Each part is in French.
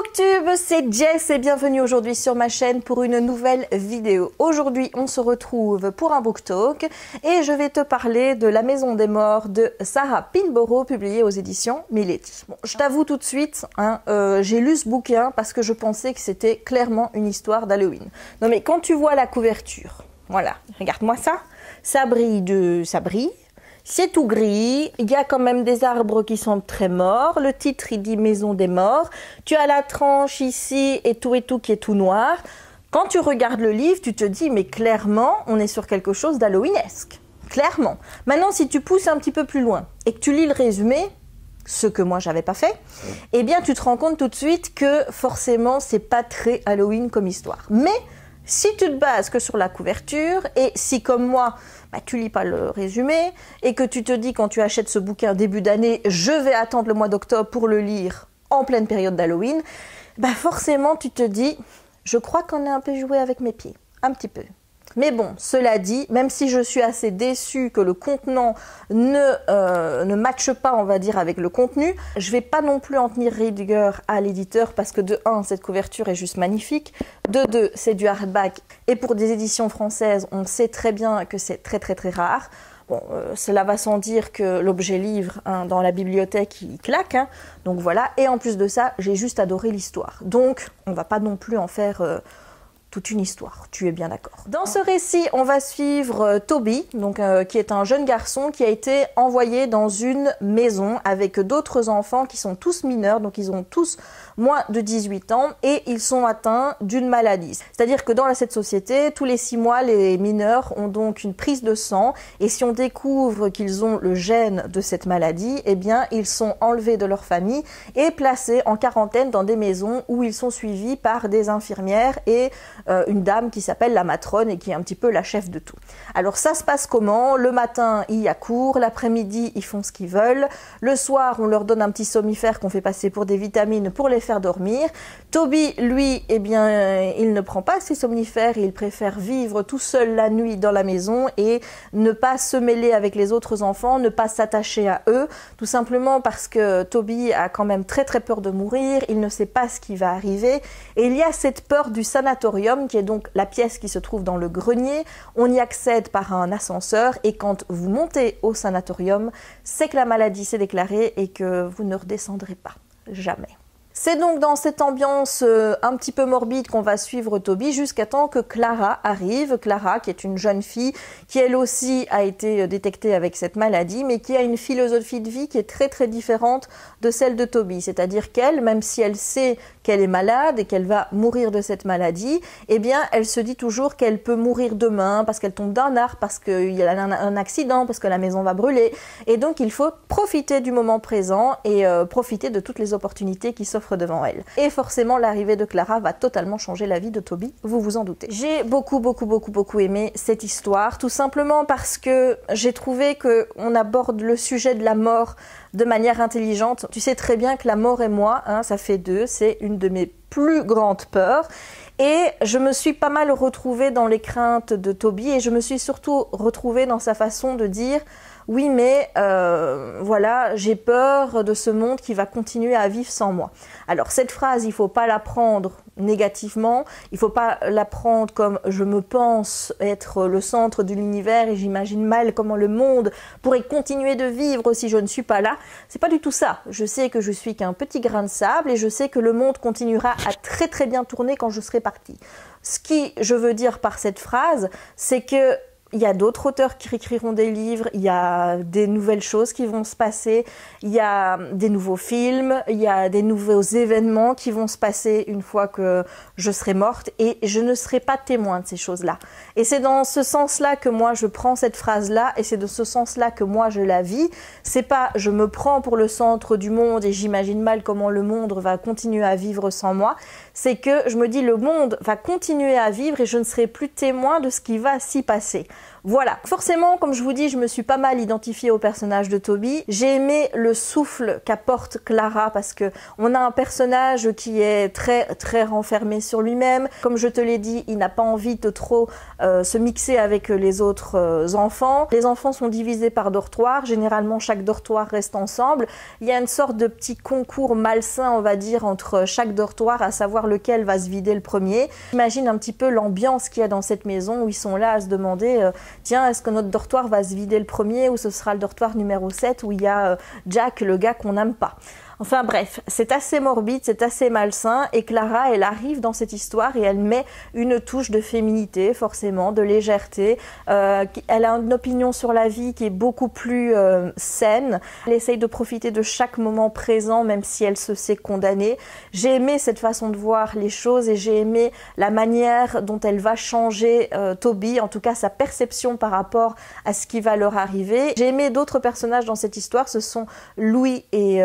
Booktube, c'est Jess et bienvenue aujourd'hui sur ma chaîne pour une nouvelle vidéo. Aujourd'hui, on se retrouve pour un book talk et je vais te parler de La Maison des Morts de Sarah Pinborough, publiée aux éditions Mileti. Bon, je t'avoue tout de suite, j'ai lu ce bouquin parce que je pensais que c'était clairement une histoire d'Halloween. Non mais quand tu vois la couverture, voilà, regarde-moi ça, ça brille. C'est tout gris, il y a quand même des arbres qui sont très morts, le titre il dit Maison des Morts, tu as la tranche ici et tout qui est tout noir. Quand tu regardes le livre, tu te dis mais clairement on est sur quelque chose d'halloweenesque, clairement. Maintenant si tu pousses un petit peu plus loin et que tu lis le résumé, ce que moi j'avais pas fait, eh bien tu te rends compte tout de suite que forcément c'est pas très Halloween comme histoire. Mais si tu te bases que sur la couverture et si comme moi, tu lis pas le résumé et que tu te dis quand tu achètes ce bouquin début d'année, je vais attendre le mois d'octobre pour le lire en pleine période d'Halloween, forcément tu te dis, je crois qu'on a un peu joué avec mes pieds, un petit peu. Mais bon, cela dit, même si je suis assez déçue que le contenant ne matche pas, on va dire, avec le contenu, je vais pas non plus en tenir rigueur à l'éditeur parce que de 1, cette couverture est juste magnifique, de 2, c'est du hardback et pour des éditions françaises, on sait très bien que c'est très rare. Bon, cela va sans dire que l'objet livre dans la bibliothèque, il claque, donc voilà. Et en plus de ça, j'ai juste adoré l'histoire. Donc, on va pas non plus en faire toute une histoire, tu es bien d'accord. Dans ce récit, on va suivre Toby, qui est un jeune garçon qui a été envoyé dans une maison avec d'autres enfants qui sont tous mineurs, donc ils ont tous moins de 18 ans et ils sont atteints d'une maladie. C'est-à-dire que dans cette société, tous les 6 mois, les mineurs ont donc une prise de sang et si on découvre qu'ils ont le gène de cette maladie, eh bien ils sont enlevés de leur famille et placés en quarantaine dans des maisons où ils sont suivis par des infirmières et une dame qui s'appelle la matrone et qui est un petit peu la chef de tout. Alors ça se passe comment? Le matin, il y a cours, l'après-midi, ils font ce qu'ils veulent. Le soir, on leur donne un petit somnifère qu'on fait passer pour des vitamines pour les faire dormir. Toby, lui, eh bien, il ne prend pas ses somnifères, il préfère vivre tout seul la nuit dans la maison et ne pas se mêler avec les autres enfants, ne pas s'attacher à eux, tout simplement parce que Toby a quand même très peur de mourir, il ne sait pas ce qui va arriver et il y a cette peur du sanatorium qui est donc la pièce qui se trouve dans le grenier. On y accède par un ascenseur et quand vous montez au sanatorium, c'est que la maladie s'est déclarée et que vous ne redescendrez pas. Jamais. C'est donc dans cette ambiance un petit peu morbide qu'on va suivre Toby jusqu'à temps que Clara arrive. Clara, qui est une jeune fille, qui elle aussi a été détectée avec cette maladie, mais qui a une philosophie de vie qui est très différente de celle de Toby. C'est-à-dire qu'elle, même si elle sait qu'elle est malade et qu'elle va mourir de cette maladie, eh bien, elle se dit toujours qu'elle peut mourir demain parce qu'elle tombe d'un arbre, parce qu'il y a un accident, parce que la maison va brûler. Et donc, il faut profiter du moment présent et profiter de toutes les opportunités qui s'offrent devant elle. Et forcément, l'arrivée de Clara va totalement changer la vie de Toby, vous vous en doutez. J'ai beaucoup aimé cette histoire, tout simplement parce que j'ai trouvé qu'on aborde le sujet de la mort de manière intelligente. Tu sais très bien que la mort et moi, ça fait 2, c'est une de mes plus grandes peurs. Et je me suis pas mal retrouvée dans les craintes de Toby et je me suis surtout retrouvée dans sa façon de dire oui mais voilà, j'ai peur de ce monde qui va continuer à vivre sans moi. Alors cette phrase, il faut pas la prendre négativement, il faut pas la prendre comme je me pense être le centre de l'univers et j'imagine mal comment le monde pourrait continuer de vivre si je ne suis pas là. C'est pas du tout ça. Je sais que je suis qu'un petit grain de sable et je sais que le monde continuera à très bien tourner quand je serai partie. Ce qui je veux dire par cette phrase, c'est que il y a d'autres auteurs qui écriront des livres, il y a des nouvelles choses qui vont se passer, il y a des nouveaux films, il y a des nouveaux événements qui vont se passer une fois que je serai morte et je ne serai pas témoin de ces choses-là. Et c'est dans ce sens-là que moi je prends cette phrase-là et c'est de ce sens-là que moi je la vis. C'est pas je me prends pour le centre du monde et j'imagine mal comment le monde va continuer à vivre sans moi. C'est que je me dis le monde va continuer à vivre et je ne serai plus témoin de ce qui va s'y passer. Voilà, forcément, comme je vous dis, je me suis pas mal identifiée au personnage de Toby. J'ai aimé le souffle qu'apporte Clara parce que on a un personnage qui est très renfermé sur lui-même. Comme je te l'ai dit, il n'a pas envie de trop se mixer avec les autres enfants. Les enfants sont divisés par dortoir. Généralement, chaque dortoir reste ensemble. Il y a une sorte de petit concours malsain, on va dire, entre chaque dortoir, à savoir lequel va se vider le premier. Imagine un petit peu l'ambiance qu'il y a dans cette maison où ils sont là à se demander tiens, est-ce que notre dortoir va se vider le premier ou ce sera le dortoir numéro 7 où il y a Jack, le gars qu'on n'aime pas. Enfin bref, c'est assez morbide, c'est assez malsain et Clara, elle arrive dans cette histoire et elle met une touche de féminité, forcément, de légèreté. Elle a une opinion sur la vie qui est beaucoup plus saine. Elle essaye de profiter de chaque moment présent, même si elle se sait condamnée. J'ai aimé cette façon de voir les choses et j'ai aimé la manière dont elle va changer Toby, en tout cas sa perception par rapport à ce qui va leur arriver. J'ai aimé d'autres personnages dans cette histoire, ce sont Louis et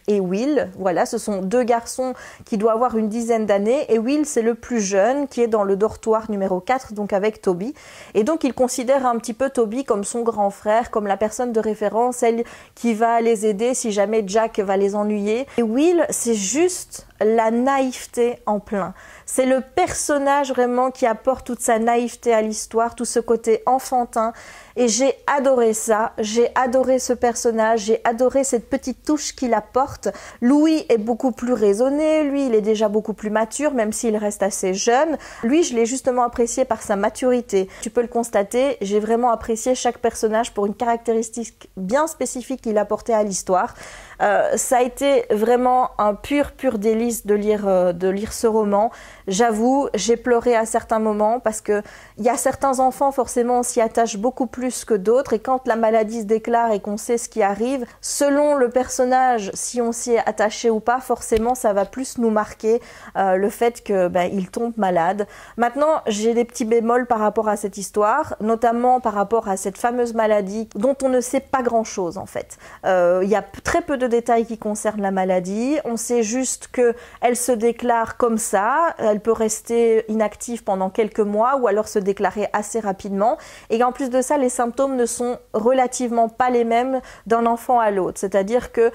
Will. Voilà, ce sont deux garçons qui doivent avoir une dizaine d'années et Will c'est le plus jeune qui est dans le dortoir numéro 4, donc avec Toby. Et donc il considère un petit peu Toby comme son grand frère, comme la personne de référence, celle qui va les aider si jamais Jack va les ennuyer. Et Will, c'est juste la naïveté en plein. C'est le personnage vraiment qui apporte toute sa naïveté à l'histoire, tout ce côté enfantin. Et j'ai adoré ça, j'ai adoré ce personnage, j'ai adoré cette petite touche qu'il apporte. Louis est beaucoup plus raisonné, lui il est déjà beaucoup plus mature, même s'il reste assez jeune. Lui, je l'ai justement apprécié par sa maturité. Tu peux le constater, j'ai vraiment apprécié chaque personnage pour une caractéristique bien spécifique qu'il apportait à l'histoire. Ça a été vraiment un pur délice de lire ce roman. J'avoue, j'ai pleuré à certains moments parce que il y a certains enfants, forcément, on s'y attache beaucoup plus que d'autres et quand la maladie se déclare et qu'on sait ce qui arrive, selon le personnage, si on s'y est attaché ou pas, forcément, ça va plus nous marquer le fait que il tombe malade. Maintenant, j'ai des petits bémols par rapport à cette histoire, notamment par rapport à cette fameuse maladie dont on ne sait pas grand-chose en fait. Il y a très peu de détails qui concernent la maladie. On sait juste qu'elle se déclare comme ça, elle peut rester inactive pendant quelques mois ou alors se déclarer assez rapidement. Et en plus de ça, les symptômes ne sont relativement pas les mêmes d'un enfant à l'autre. C'est-à-dire que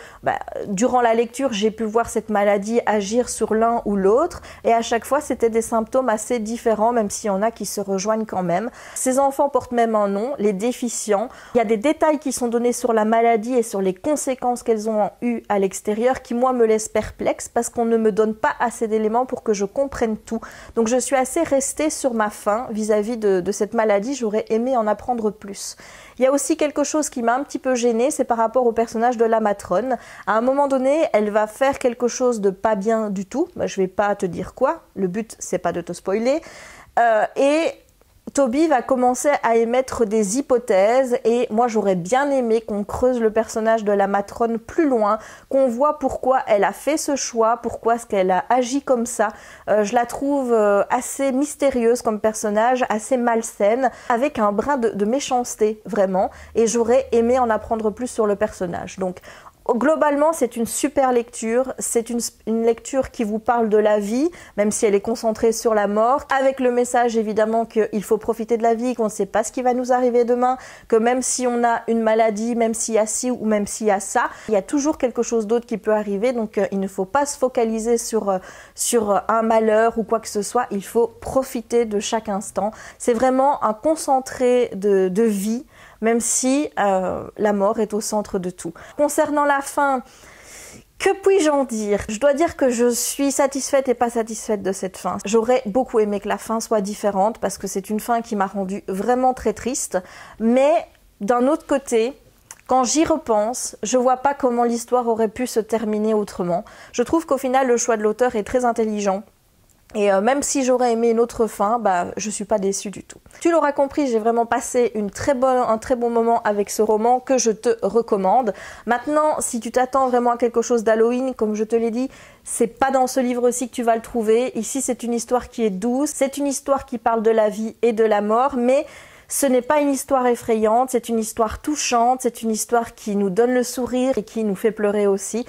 durant la lecture, j'ai pu voir cette maladie agir sur l'un ou l'autre et à chaque fois, c'était des symptômes assez différents, même s'il y en a qui se rejoignent quand même. Ces enfants portent même un nom, les déficients. Il y a des détails qui sont donnés sur la maladie et sur les conséquences qu'elles ont eues à l'extérieur qui, moi, me laissent perplexe parce qu'on ne me donne pas assez d'éléments pour que je comprenne tout. Donc, je suis assez restée sur ma faim vis-à-vis de cette maladie. J'aurais aimé en apprendre plus. Il y a aussi quelque chose qui m'a un petit peu gênée, c'est par rapport au personnage de la matrone. À un moment donné, elle va faire quelque chose de pas bien du tout. Je vais pas te dire quoi, le but c'est pas de te spoiler. Et Toby va commencer à émettre des hypothèses et moi j'aurais bien aimé qu'on creuse le personnage de la matrone plus loin, qu'on voit pourquoi elle a fait ce choix, pourquoi est-ce qu'elle a agi comme ça. Je la trouve assez mystérieuse comme personnage, assez malsaine, avec un brin de méchanceté vraiment et j'aurais aimé en apprendre plus sur le personnage. Donc globalement, c'est une super lecture, c'est une lecture qui vous parle de la vie, même si elle est concentrée sur la mort, avec le message évidemment qu'il faut profiter de la vie, qu'on ne sait pas ce qui va nous arriver demain, que même si on a une maladie, même s'il y a ci ou même s'il y a ça, il y a toujours quelque chose d'autre qui peut arriver, donc il ne faut pas se focaliser sur un malheur ou quoi que ce soit, il faut profiter de chaque instant. C'est vraiment un concentré de vie, même si la mort est au centre de tout. Concernant la fin, que puis-je en dire? Je dois dire que je suis satisfaite et pas satisfaite de cette fin. J'aurais beaucoup aimé que la fin soit différente parce que c'est une fin qui m'a rendue vraiment très triste. Mais d'un autre côté, quand j'y repense, je vois pas comment l'histoire aurait pu se terminer autrement. Je trouve qu'au final, le choix de l'auteur est très intelligent. Et même si j'aurais aimé une autre fin, je suis pas déçue du tout. Tu l'auras compris, j'ai vraiment passé un très bon moment avec ce roman que je te recommande. Maintenant, si tu t'attends vraiment à quelque chose d'Halloween, comme je te l'ai dit, c'est pas dans ce livre-ci que tu vas le trouver. Ici, c'est une histoire qui est douce, c'est une histoire qui parle de la vie et de la mort, mais ce n'est pas une histoire effrayante, c'est une histoire touchante, c'est une histoire qui nous donne le sourire et qui nous fait pleurer aussi.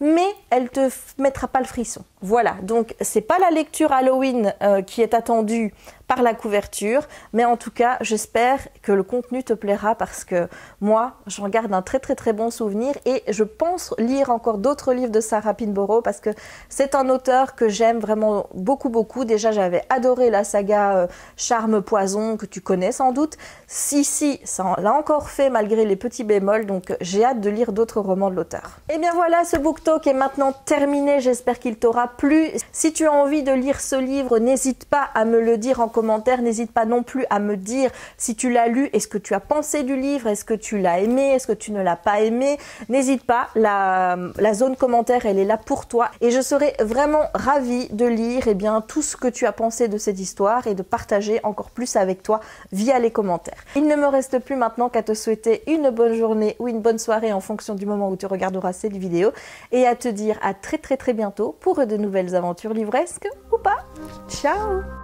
Mais elle te mettra pas le frisson. Voilà, donc c'est pas la lecture Halloween qui est attendue par la couverture, mais en tout cas j'espère que le contenu te plaira parce que moi j'en garde un très bon souvenir et je pense lire encore d'autres livres de Sarah Pinborough parce que c'est un auteur que j'aime vraiment beaucoup. Déjà j'avais adoré la saga Charme Poison que tu connais sans doute. Si, ça l'a encore fait malgré les petits bémols, donc j'ai hâte de lire d'autres romans de l'auteur. Et bien voilà, ce book talk est maintenant terminé, j'espère qu'il t'aura plu. Si tu as envie de lire ce livre, n'hésite pas à me le dire en commentaire, n'hésite pas non plus à me dire si tu l'as lu et ce que tu as pensé du livre, est-ce que tu l'as aimé, est-ce que tu ne l'as pas aimé. N'hésite pas, la zone commentaire elle est là pour toi et je serai vraiment ravie de lire tout ce que tu as pensé de cette histoire et de partager encore plus avec toi via les commentaires. Il ne me reste plus maintenant qu'à te souhaiter une bonne journée ou une bonne soirée en fonction du moment où tu regarderas cette vidéo et à te dire à très bientôt pour de nouvelles aventures livresques ou pas. Ciao!